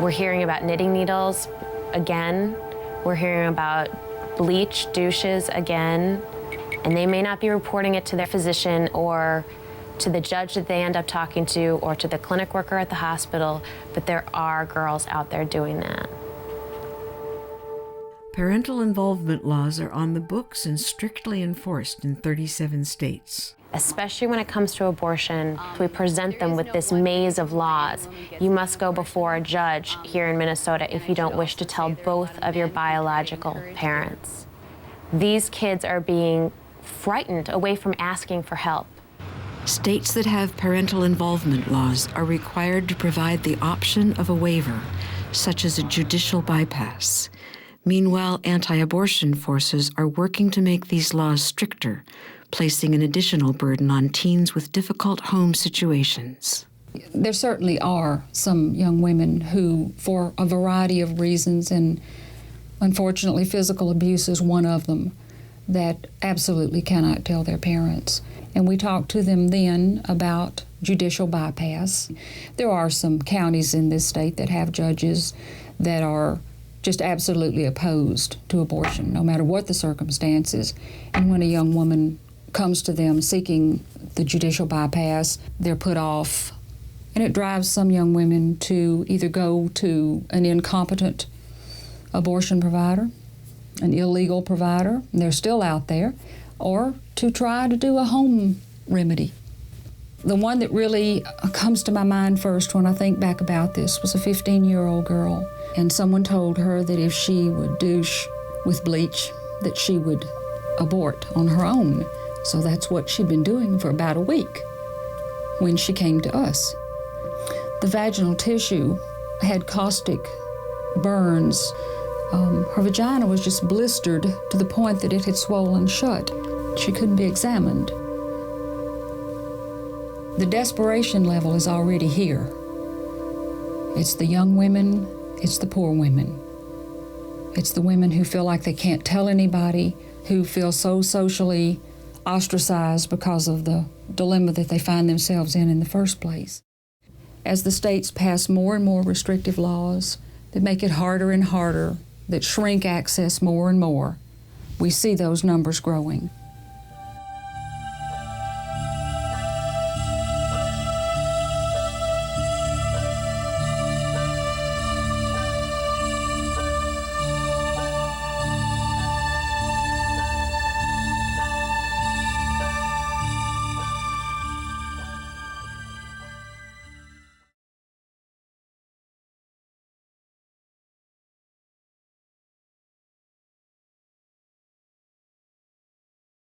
We're hearing about knitting needles again. We're hearing about bleach douches again. And they may not be reporting it to their physician or to the judge that they end up talking to or to the clinic worker at the hospital, but there are girls out there doing that. Parental involvement laws are on the books and strictly enforced in 37 states. Especially when it comes to abortion, we present them with this maze of laws. You must go before a judge here in Minnesota if you don't wish to tell both of your biological parents. These kids are being frightened away from asking for help. States that have parental involvement laws are required to provide the option of a waiver, such as a judicial bypass. Meanwhile, anti-abortion forces are working to make these laws stricter, placing an additional burden on teens with difficult home situations. There certainly are some young women who, for a variety of reasons, and unfortunately physical abuse is one of them, that absolutely cannot tell their parents. And we talk to them then about judicial bypass. There are some counties in this state that have judges that are just absolutely opposed to abortion, no matter what the circumstances. And when a young woman comes to them seeking the judicial bypass, they're put off. And it drives some young women to either go to an incompetent abortion provider, an illegal provider, and they're still out there, or to try to do a home remedy. The one that really comes to my mind first when I think back about this was a 15-year-old girl, and someone told her that if she would douche with bleach, that she would abort on her own. So that's what she'd been doing for about a week when she came to us. The vaginal tissue had caustic burns. Her vagina was just blistered to the point that it had swollen shut. She couldn't be examined. The desperation level is already here. It's the young women, it's the poor women. It's the women who feel like they can't tell anybody, who feel so socially ostracized because of the dilemma that they find themselves in the first place. As the states pass more and more restrictive laws that make it harder and harder, that shrink access more and more, we see those numbers growing.